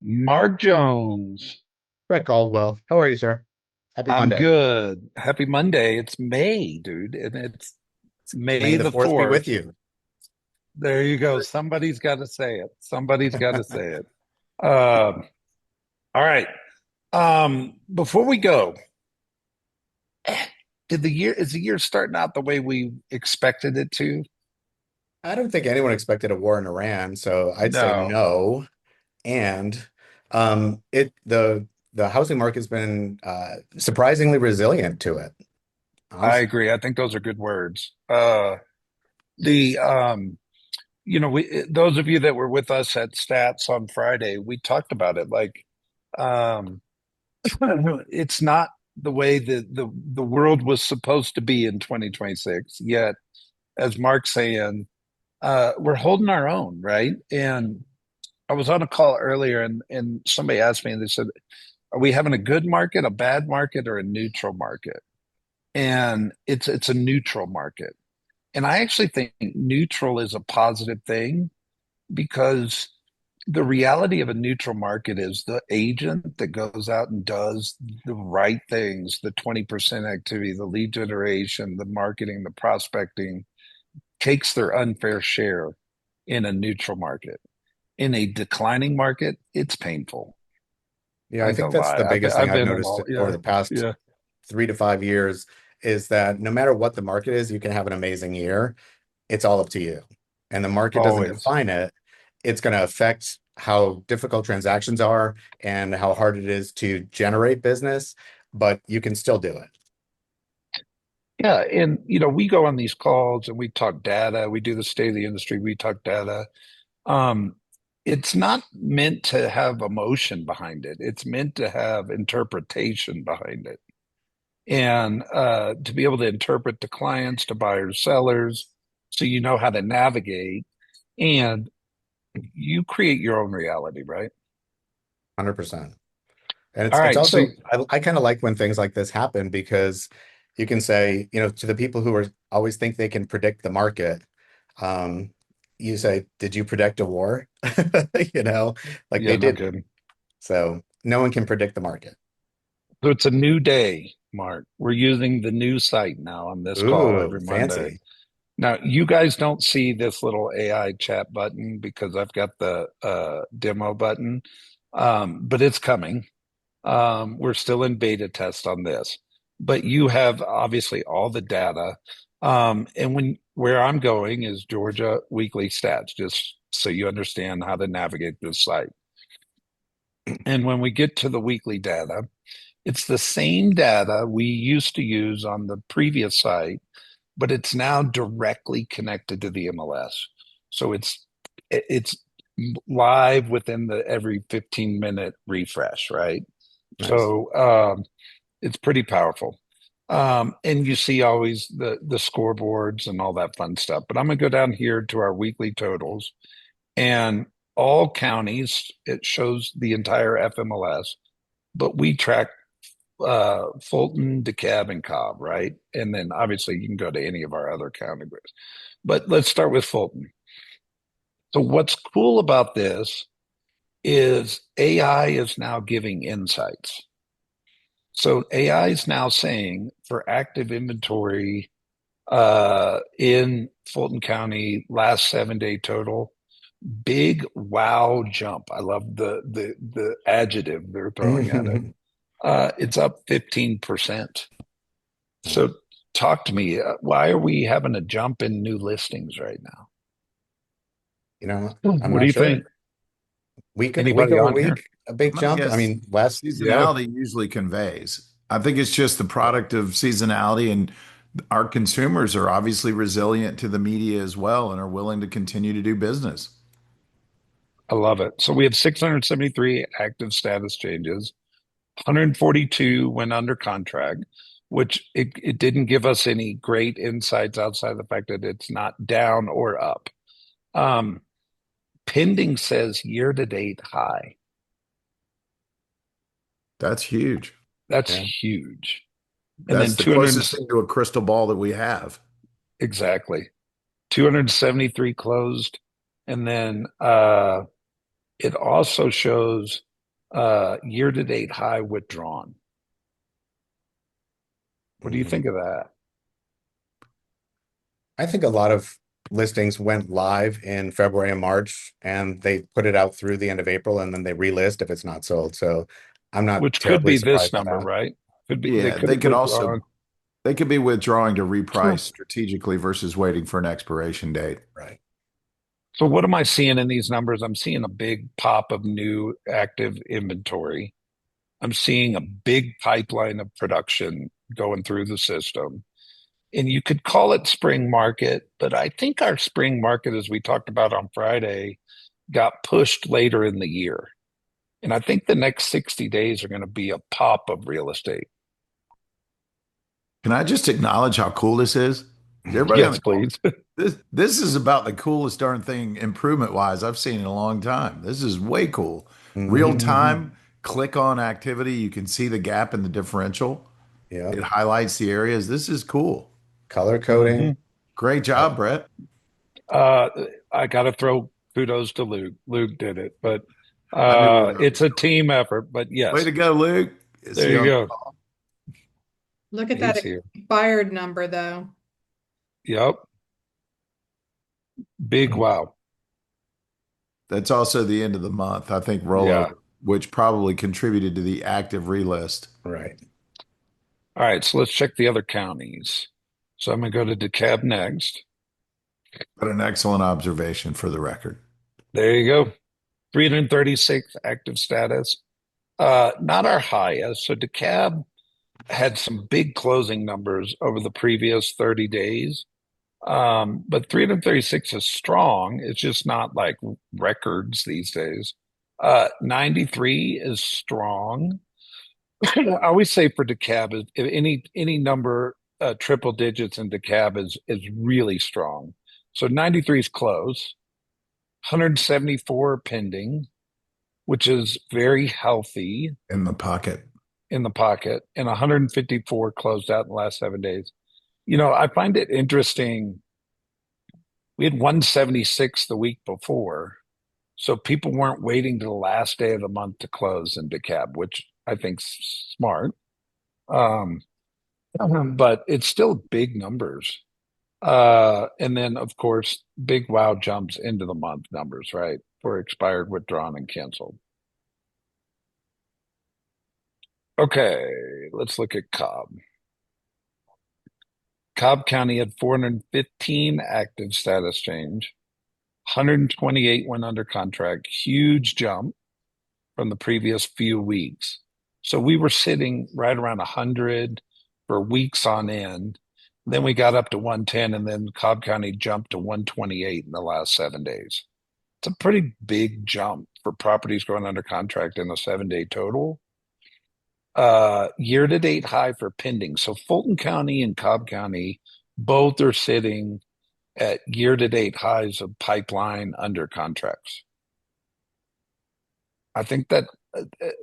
Mark Jones. Brett Caldwell. How are you, sir? Happy I'm Monday. good. Happy Monday. It's May, dude, and it's May May the the 4th be with 4th. you. There you go. Somebody's got to say it. Somebody's got to say it. Um, all right. Before we go, did the year is the year starting out the way we expected it to? I don't think anyone expected a war in Iran, so I'd say No, no. And the housing market's been surprisingly resilient to it, I honestly. agree. I think those are good words. The we those of you that were with us at Stats on Friday, we talked about it. Um, it's not the way the world was supposed to be in 2026. Yet, as Mark's saying, we're holding our own, right? And I was on a call earlier, and somebody asked me, and they said, "Are we having a good market, a bad market, or a neutral market?" And it's a neutral market. And I actually think neutral is a positive thing because the reality of a neutral market is the agent that goes out and does the right things, the 20% activity, the lead generation, the marketing, the prospecting, takes their unfair share in a neutral market. In a declining market, it's painful. Yeah, I I ain't think gonna that's lie. the biggest thing I've I've been in noticed all, over yeah, the past yeah, 3 to 5 years is that no matter what the market is, you can have an amazing year. It's all up to you. And the market doesn't always. define it. It's going to affect how difficult transactions are and how hard it is to generate business, but you can still do it. Yeah, and we go on these calls and we talk data. We do the state of the industry. We talk data. Um, it's not meant to have emotion behind it. It's meant to have interpretation behind it. And to be able to interpret to clients, to buyers, sellers, so you know how to navigate and you create your own reality, right? 100%. And All it's right. So also I kind of like when things like this happen because you can say, to the people who are always think they can predict the market, um, you say, did you predict a war? You know, like yeah, they no didn't. kidding. So no one can predict the market. So it's a new day, Mark. We're using the new site now on this call Ooh, every Monday. fancy. Now, you guys don't see this little AI chat button because I've got the demo button, but it's coming. We're still in beta test on this, but you have obviously all the data. And where I'm going is Georgia weekly stats, just so you understand how to navigate this site. And when we get to the weekly data, it's the same data we used to use on the previous site, but it's now directly connected to the MLS. So it's live within the every 15-minute refresh, right? Nice. So it's pretty powerful. And you see always the scoreboards and all that fun stuff. But I'm gonna go down here to our weekly totals and all counties, it shows the entire FMLS, but we track Fulton, DeKalb, and Cobb, right? And then obviously you can go to any of our other categories. But let's start with Fulton. So what's cool about this is AI is now giving insights. So AI is now saying for active inventory in Fulton County last 7 day total, big wow jump. I love the adjective they're throwing at it. It's up 15%. So talk to me. Why are we having a jump in new listings right now? I'm What do not you think? sure. Week Anybody over on here? week, a big I'm gonna jump. I guess mean, last, Yeah. seasonality usually conveys. I think it's just the product of seasonality, and our consumers are obviously resilient to the media as well and are willing to continue to do business. I love it. So we have 673 active status changes. 142 went under contract, which it didn't give us any great insights outside of the fact that it's not down or up. Um, Pending says year to date high. That's huge. That's yeah. huge. And That's then the 200, closest thing to a crystal ball that we have. exactly. 273 closed. And then it also shows Year to date high withdrawn. What do you Mhm. think of that? I think a lot of listings went live in February and March, and they put it out through the end of April, and then they relist if it's not sold. So I'm not Which could terribly be this surprised by number, that. right? Could be they Yeah, could have withdrawn. they could be withdrawing to reprice Sure. strategically versus waiting for an expiration date. Right. So what am I seeing in these numbers? I'm seeing a big pop of new active inventory. I'm seeing a big pipeline of production going through the system. And you could call it spring market, but I think our spring market, as we talked about on Friday, got pushed later in the year. And I think the next 60 days are going to be a pop of real estate. Can I just acknowledge how cool this is? Is everybody on Yes, the call? please. This is about the coolest darn thing improvement wise I've seen in a long time. This is way cool. Real Hmm. time, click on activity. You can see the gap in the differential. Yep. It highlights the areas. This is cool. Color coding. Mhm. Great Yep. job, Brett. Uh, I got to throw kudos to Luke. Luke did it, but I knew where that it's was a going. team effort. But Way yes, to go, Luke. Is there he you on the go. call? Look at that He's here. expired number though. Yep. Big wow. That's also the end of the month, I think, Yeah. rollover, which probably contributed to the active relist. Right. All right. So let's check the other counties. So I'm going to go to DeKalb next. But an excellent observation for the record. There you go. 336 active status. Not our highest. So DeKalb had some big closing numbers over the previous 30 days. But 336 is strong. It's just not like records these days. 93 is strong. I always say for DeKalb is if any number triple digits in DeKalb is really strong. So 93 is close. 174 pending, which is very healthy In the pocket. in the pocket, and 154 closed out in the last 7 days. You know, I find it interesting. We had 176 the week before, so people weren't waiting to the last day of the month to close in DeKalb, which I think's smart. Um, but it's still big numbers. And then of course, big wow jumps into the month numbers, right? For expired, withdrawn, and canceled. Okay, let's look at Cobb. Cobb County had 415 active status change. 128 went under contract. Huge jump from the previous few weeks. So we were sitting right around 100 for weeks on end. Then we got up to 110, and then Cobb County jumped to 128 in the last 7 days. It's a pretty big jump for properties going under contract in a 7 day total. Year to date high for pending. So Fulton County and Cobb County both are sitting at year to date highs of pipeline under contracts. I think that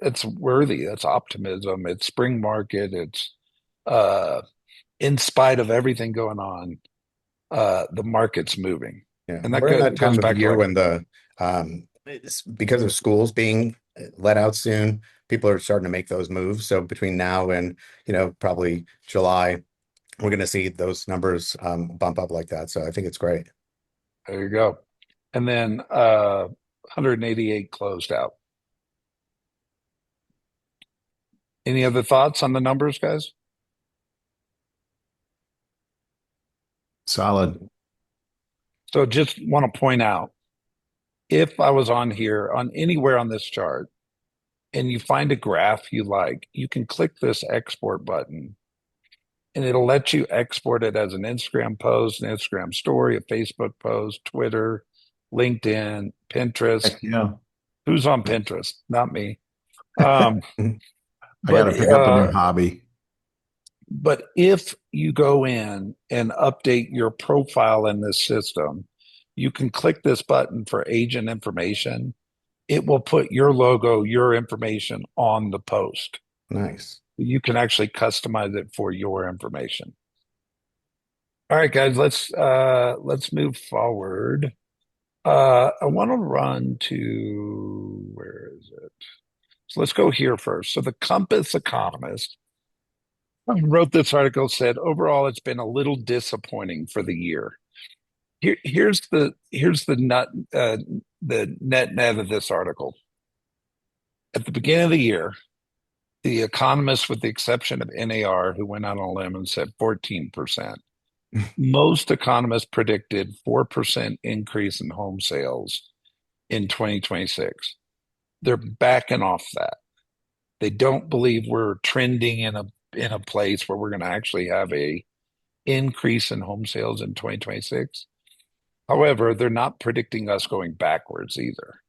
it's worthy. That's optimism. It's spring market. It's uh, in spite of everything going on, the market's moving, Yeah. and that We're in that goes time of the back to year like, when it's because of schools being let out soon, people are starting to make those moves. So between now and, probably July, we're going to see those numbers bump up like that. So I think it's great. there you go. And then 188 closed out. Any other thoughts on the numbers, guys? Solid. So just want to point out, if I was on here on anywhere on this chart and you find a graph you like, you can click this export button and it'll let you export it as an Instagram post, an Instagram story, a Facebook post, Twitter, LinkedIn, Pinterest. Heck yeah. Who's on Pinterest? Not me. Um, I got but to pick up a new hobby. but if you go in and update your profile in this system, you can click this button for agent information. It will put your logo, your information on the post. Nice. You can actually customize it for your information. All right, guys, let's move forward. I want to run to where is it? So let's go here first. So the Compass economist wrote this article, said overall it's been a little disappointing for the year. Here's the net of this article. At the beginning of the year, the economists, with the exception of NAR, who went out on a limb and said 14%, most economists predicted 4% increase in home sales in 2026. They're backing off that. They don't believe we're trending in a place where we're going to actually have a increase in home sales in 2026. However, they're not predicting us going backwards either.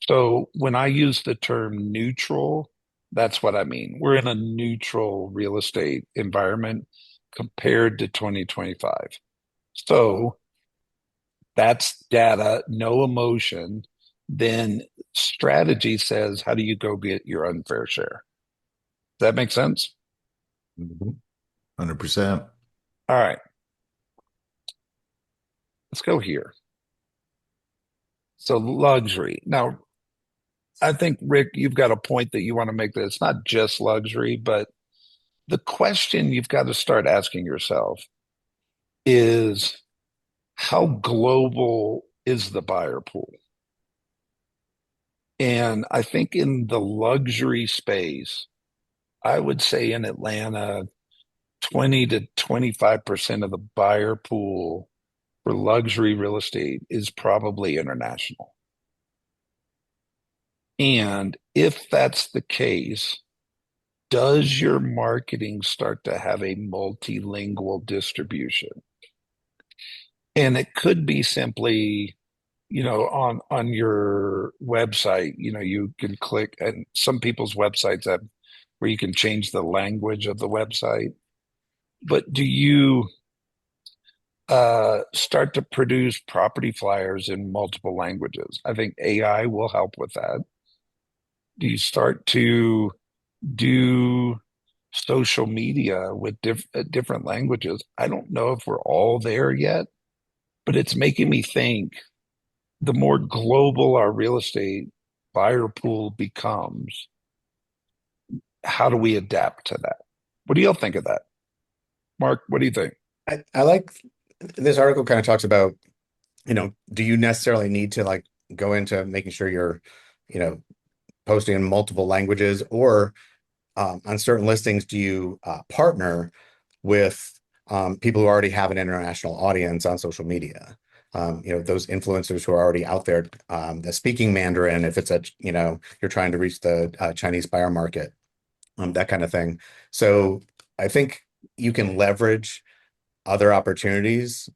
So when I use the term neutral, that's what I mean. We're in a neutral real estate environment compared to 2025. So that's data, no emotion. Then strategy says, how do you go get your unfair share? Does that make sense? Mhm. 100%. All right, let's go here. So luxury. Now, I think, Rick, you've got a point that you want to make that it's not just luxury, but the question you've got to start asking yourself is how global is the buyer pool? And I think in the luxury space, I would say in Atlanta, 20 to 25% of the buyer pool for luxury real estate is probably international. And if that's the case, does your marketing start to have a multilingual distribution? And it could be simply, on your website, you can click, and some people's websites have where you can change the language of the website. But do you start to produce property flyers in multiple languages? I think AI will help with that. Do you start to do social media with different languages? I don't know if we're all there yet, but it's making me think the more global our real estate buyer pool becomes, how do we adapt to that? What do y'all think of that? Mark, what do you think? I like this article kind of talks about, do you necessarily need to like go into making sure you're, you know, posting in multiple languages, or on certain listings, do you partner with people who already have an international audience on social media? Those influencers who are already out there, the speaking Mandarin, if it's you're trying to reach the Chinese buyer market, that kind of thing. So I think you can leverage other opportunities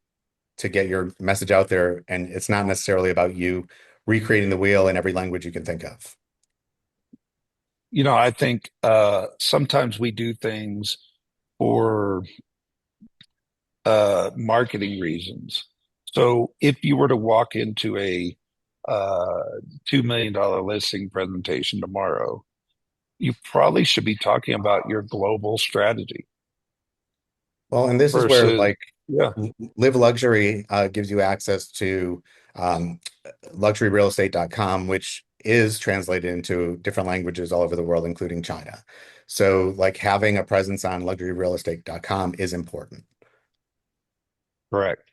to get your message out there, and it's not necessarily about you recreating the wheel in every language you can think of. I think sometimes we do things for marketing reasons. So if you were to walk into a uh, $2 million listing presentation tomorrow, you probably should be talking about your global strategy Well, and this is where versus, like yeah, Live Luxury gives you access to um, luxuryrealestate.com, which is translated into different languages all over the world, including China. So, like having a presence on luxuryrealestate.com is important. correct.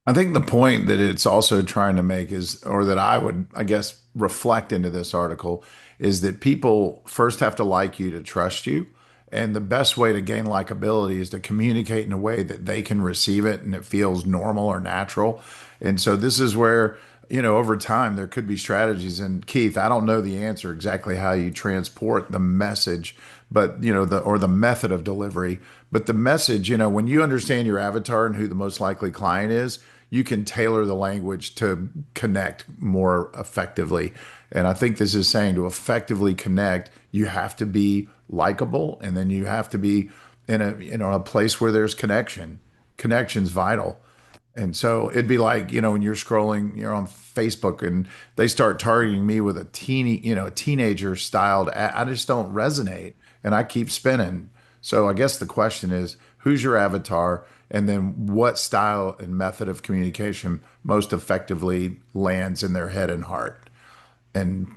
I think the point that it's also trying to make is, or that I would, I guess, reflect into this article is that people first have to like you to trust you. And the best way to gain likability is to communicate in a way that they can receive it and it feels normal or natural. And so this is where, over time there could be strategies. And Keith, I don't know the answer exactly how you transport the message, but the method of delivery. But the message, when you understand your avatar and who the most likely client is, you can tailor the language to connect more effectively. And I think this is saying to effectively connect, you have to be likable, and then you have to be in a place where there's connection. Connection's vital. And so it'd be like, when you're scrolling, you're on Facebook and they start targeting me with a teenager styled I just don't resonate and I keep spinning. So I guess the question is, who's your avatar? And then what style and method of communication most effectively lands in their head and heart? And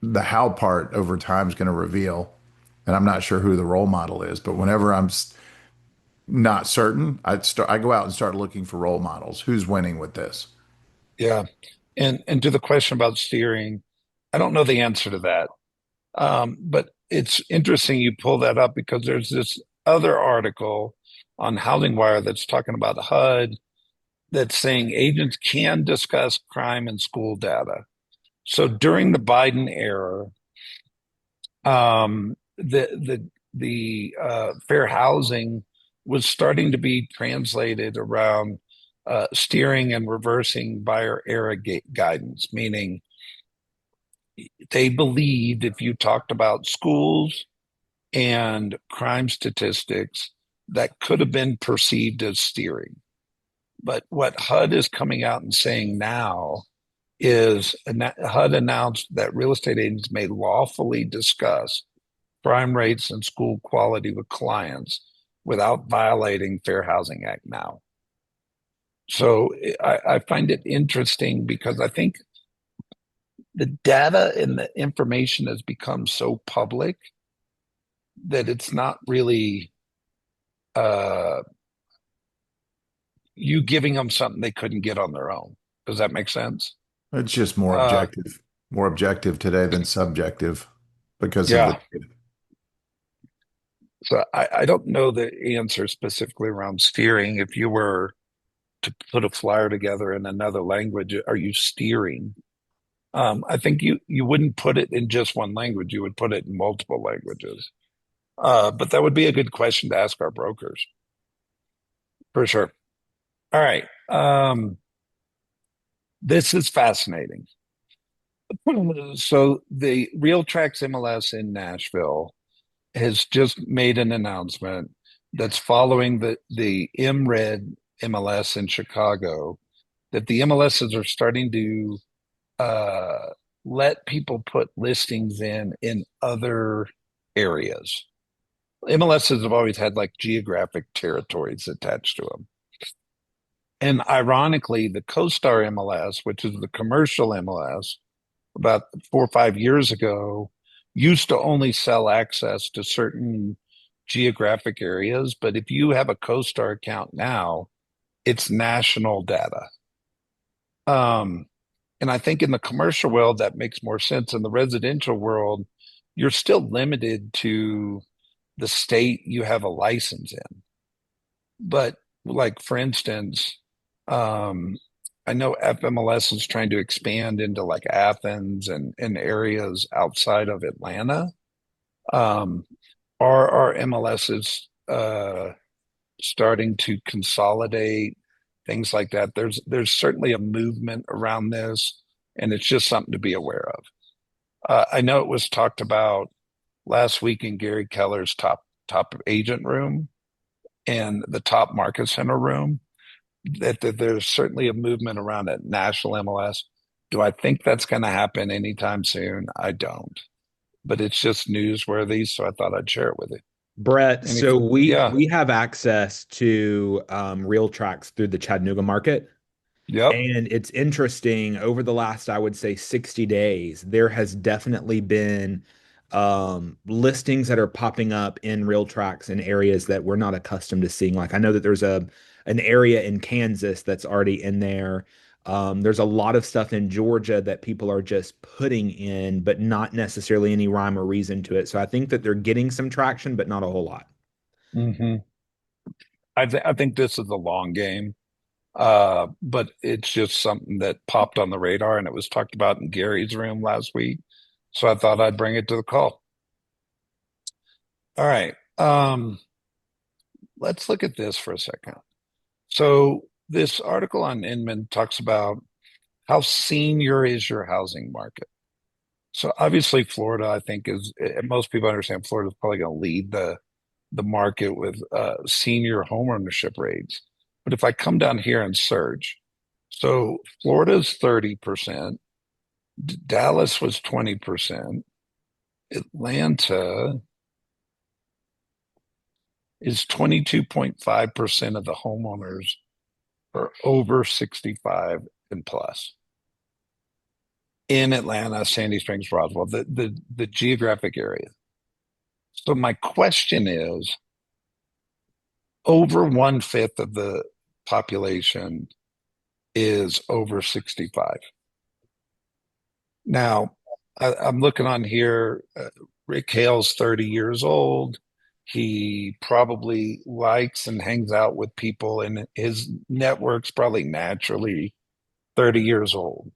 the how part over time is going to reveal. And I'm not sure who the role model is, but whenever not certain, I go out and start looking for role models. Who's winning with this? Yeah. And to the question about steering, I don't know the answer to that. But it's interesting you pull that up because there's this other article on Housing Wire that's talking about HUD that's saying agents can discuss crime and school data. So during the Biden era, the fair housing was starting to be translated around steering and reversing buyer era guidance, meaning they believed if you talked about schools and crime statistics, that could have been perceived as steering. But what HUD is coming out and saying now is HUD announced that real estate agents may lawfully discuss crime rates and school quality with clients without violating Fair Housing Act now. So I find it interesting because I think the data and the information has become so public that it's not really uh, you giving them something they couldn't get on their own. Does that make sense? It's just Uh, more objective today than subjective because of the yeah. So I don't know the answer specifically around steering. If you were to put a flyer together in another language, are you steering? I think you wouldn't put it in just one language. You would put it in multiple languages. But that would be a good question to ask our brokers for sure. All right. This is fascinating. So the Real Tracks MLS in Nashville has just made an announcement that's following the MRED MLS in Chicago that the MLSs are starting to uh, let people put listings in other areas. MLSs have always had like geographic territories attached to them. And ironically, the CoStar MLS, which is the commercial MLS, about 4 or 5 years ago, used to only sell access to certain geographic areas. But if you have a CoStar account now, it's national data. Um, and I think in the commercial world, that makes more sense. In the residential world, you're still limited to the state you have a license in. But like for instance, um, I know FMLS is trying to expand into like Athens and areas outside of Atlanta. Um, our MLS is starting to consolidate things like that. There's certainly a movement around this, and it's just something to be aware of. I know it was talked about last week in Gary Keller's top agent room and the top market center room that there's certainly a movement around a national MLS. Do I think that's going to happen anytime soon? I don't, but it's just newsworthy, so I thought I'd share it with you. Brett, Any, so we yeah, we have access to real tracks through the Chattanooga market. yep, And it's interesting, over the last, I would say, 60 days, there has definitely been listings that are popping up in real tracks in areas that we're not accustomed to seeing. Like I know that there's an area in Kansas that's already in there. There's a lot of stuff in Georgia that people are just putting in, but not necessarily any rhyme or reason to it. So I think that they're getting some traction, but not a whole lot. hmm I think this is a long game. But it's just something that popped on the radar and it was talked about in Gary's room last week. So I thought I'd bring it to the call. All right. Let's look at this for a second. So this article on Inman talks about how senior is your housing market. So obviously Florida, I think most people understand Florida is probably going to lead the market with senior homeownership rates. But if I come down here and search, so Florida's 30%, Dallas was 20%, Atlanta is 22.5% of the homeowners are over 65 and plus. in Atlanta, Sandy Springs, Roswell, the geographic area. So my question is, over 1/5 of the population is over 65. Now, I'm looking on here. Rick Hale's 30 years old. He probably likes and hangs out with people, and his network's probably naturally 30 years old,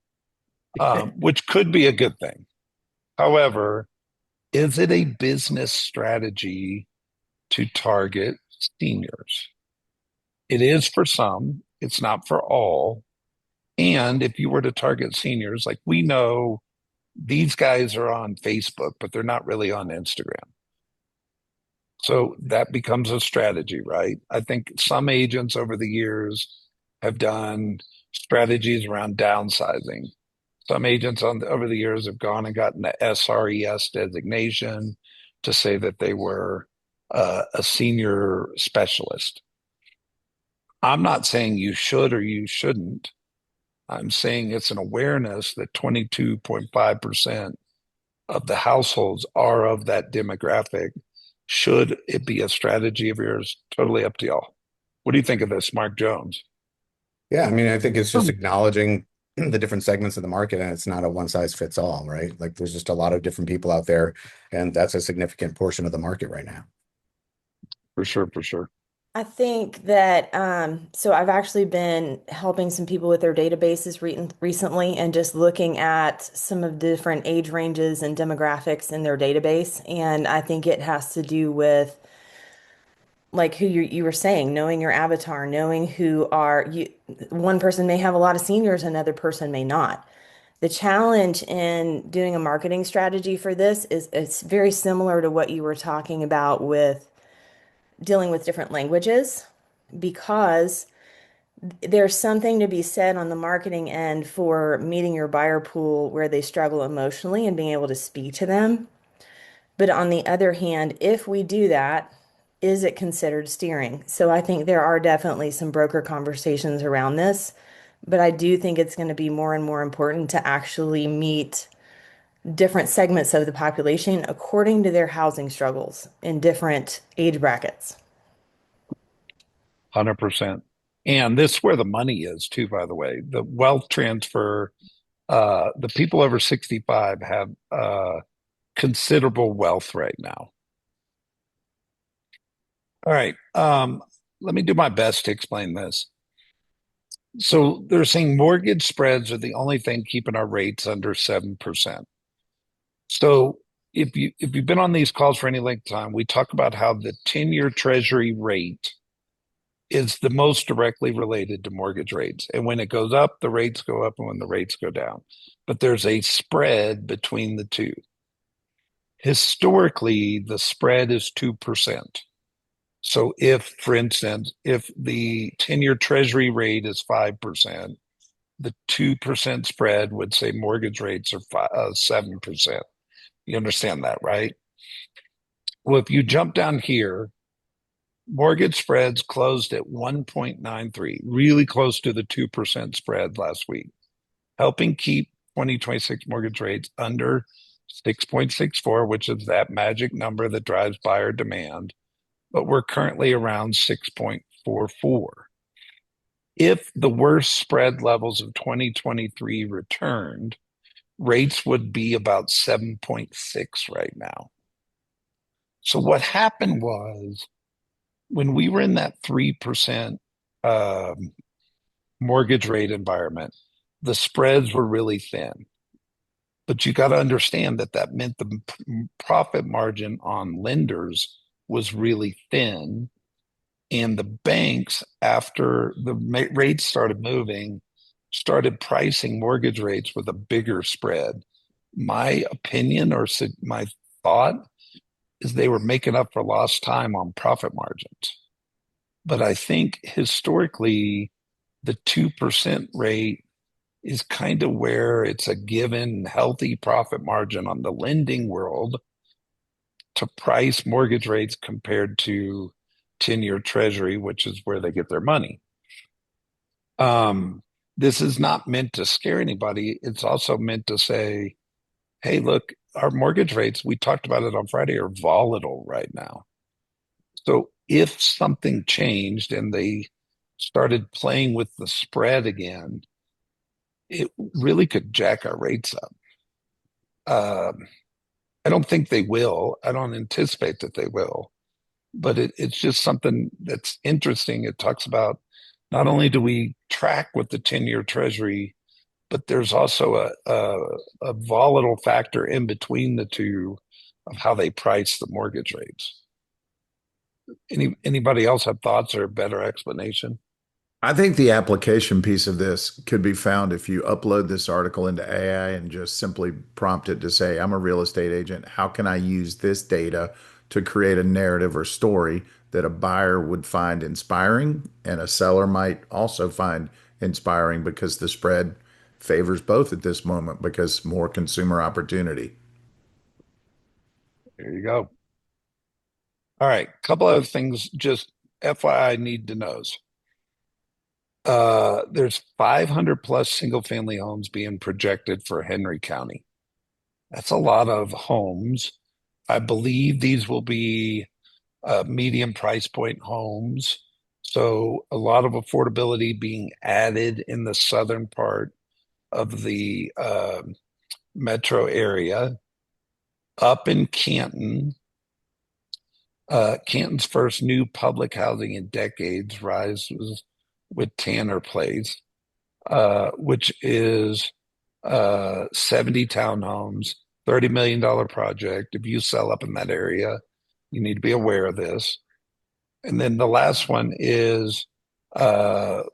which could be a good thing. However, is it a business strategy to target seniors? It is for some, it's not for all. And if you were to target seniors, like we know these guys are on Facebook, but they're not really on Instagram. So that becomes a strategy, right? I think some agents over the years have done strategies around downsizing. Some agents over the years have gone and gotten the SRES designation to say that they were a senior specialist. I'm not saying you should or you shouldn't. I'm saying it's an awareness that 22.5% of the households are of that demographic. Should it be a strategy of yours? Totally up to y'all. What do you think of this, Mark Jones? Yeah, I mean, I think it's just acknowledging the different segments of the market, and it's not a one size fits all, right? Like there's just a lot of different people out there, and that's a significant portion of the market right now. For sure, for sure. I think that so I've actually been helping some people with their databases recently and just looking at some of the different age ranges and demographics in their database. And I think it has to do with like who you were saying, knowing your avatar, knowing who are you. One person may have a lot of seniors, another person may not. The challenge in doing a marketing strategy for this is it's very similar to what you were talking about with dealing with different languages because there's something to be said on the marketing end for meeting your buyer pool where they struggle emotionally and being able to speak to them. But on the other hand, if we do that, is it considered steering? So I think there are definitely some broker conversations around this, but I do think it's going to be more and more important to actually meet different segments of the population according to their housing struggles in different age brackets. 100%. And this is where the money is too, by the way. The wealth transfer, the people over 65 have considerable wealth right now. All right. Let me do my best to explain this. So they're saying mortgage spreads are the only thing keeping our rates under 7%. So if you've been on these calls for any length of time, we talk about how the 10-year treasury rate is the most directly related to mortgage rates. And when it goes up, the rates go up, and when the rates go down. But there's a spread between the two. Historically, the spread is 2%. So if, for instance, if the 10-year treasury rate is 5%, the 2% spread would say mortgage rates are 7%. You understand that, right? Well, if you jump down here, mortgage spreads closed at 1.93, really close to the 2% spread last week, helping keep 2026 mortgage rates under 6.64, which is that magic number that drives buyer demand. But we're currently around 6.44. If the worst spread levels of 2023 returned, rates would be about 7.6 right now. So what happened was when we were in that 3% mortgage rate environment, the spreads were really thin. But you got to understand that that meant the profit margin on lenders was really thin. And the banks, after the rates started moving, started pricing mortgage rates with a bigger spread. My opinion or my thought is they were making up for lost time on profit margins. But I think historically, the 2% rate is kind of where it's a given healthy profit margin on the lending world to price mortgage rates compared to 10-year treasury, which is where they get their money. this is not meant to scare anybody. It's also meant to say, hey, look, our mortgage rates, we talked about it on Friday, are volatile right now. So if something changed and they started playing with the spread again, it really could jack our rates up. I don't think they will. I don't anticipate that they will, but it's just something that's interesting. It talks about not only do we track with the 10-year treasury, but there's also a volatile factor in between the two of how they price the mortgage rates. Anybody else have thoughts or a better explanation? I think the application piece of this could be found if you upload this article into AI and just simply prompt it to say, I'm a real estate agent. How can I use this data to create a narrative or story that a buyer would find inspiring and a seller might also find inspiring because the spread favors both at this moment because more consumer opportunity. There you go. All right, couple other things, just FYI need to knows. There's 500 plus single family homes being projected for Henry County. That's a lot of homes. I believe these will be medium price point homes. So a lot of affordability being added in the southern part of the metro area. Up in Canton, Canton's first new public housing in decades rises with Tanner Place, which is 70 townhomes, $30 million project. If you sell up in that area, you need to be aware of this. And then the last one is Lennar's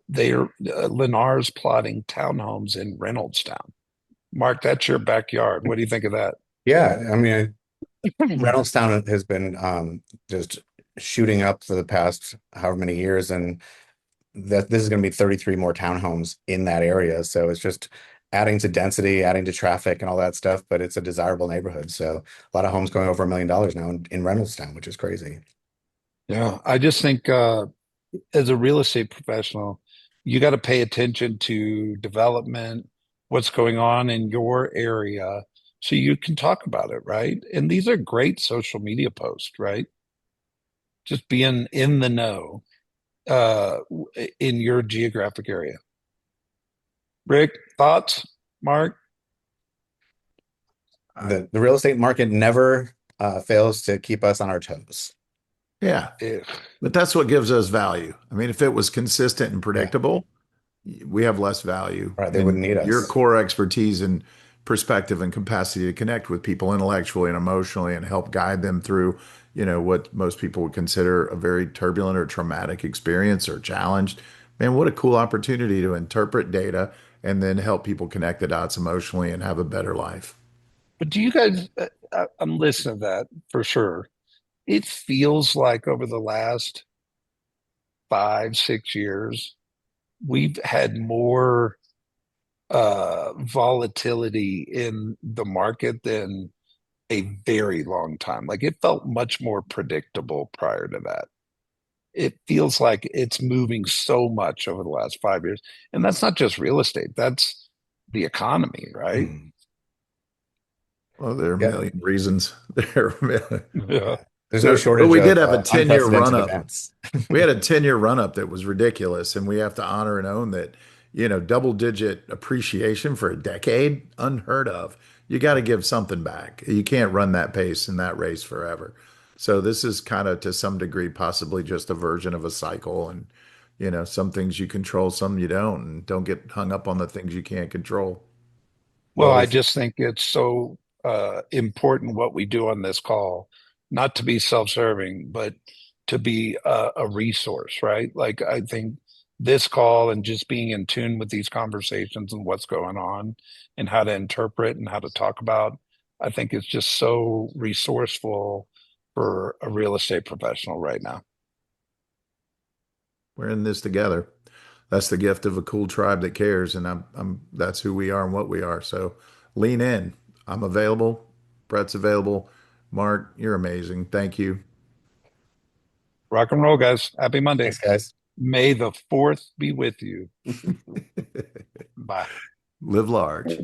plotting townhomes in Reynoldstown. Mark, that's your backyard. What do you think of that? Yeah, I mean, Reynoldstown has been just shooting up for the past however many years, and that this is going to be 33 more townhomes in that area. So it's just adding to density, adding to traffic and all that stuff, but it's a desirable neighborhood. So a lot of homes going over $1 million now in Reynoldstown, which is crazy. Yeah, I just think as a real estate professional, you got to pay attention to development, what's going on in your area, so you can talk about it, right? And these are great social media posts, right? Just being in the know in your geographic area. Rick, thoughts? Mark? The real estate market never fails to keep us on our toes. Yeah, Eh, but that's what gives us value. I mean, if it was consistent and Yeah, predictable, we have less value. right. They wouldn't And need your us. core expertise and perspective and capacity to connect with people intellectually and emotionally and help guide them through, what most people would consider a very turbulent or traumatic experience or challenged. Man, what a cool opportunity to interpret data and then help people connect the dots emotionally and have a better life. but do you guys, I'm listening to that for sure. It feels like over the last 5, 6 years, we've had more volatility in the market than a very long time. Like it felt much more predictable prior to that. It feels like it's moving so much over the last 5 years. And that's not just real estate, that's the economy, right? Mm. Well, there are a Yeah, million reasons. There are a million. Yeah. yeah. There's no But shortage we of did have a 10-year run unprecedented up. events. We had a 10-year run up that was ridiculous, and we have to honor and own that, double digit appreciation for a decade, unheard of. You got to give something back. You can't run that pace in that race forever. So this is kind of to some degree possibly just a version of a cycle, and some things you control, some you don't, and don't get hung up on the things you can't control. Well, Well, I with just think it's so important what we do on this call, not to be self-serving, but to be a resource, right? Like I think this call and just being in tune with these conversations and what's going on and how to interpret and how to talk about, I think it's just so resourceful for a real estate professional right now. We're in this together. That's the gift of a cool tribe that cares, and that's who we are and what we are. So lean in. I'm available. Brett's available. Mark, you're amazing. Thank you. Rock and roll, guys. Happy Monday. thanks, guys. May the fourth be with you. Bye. Live large.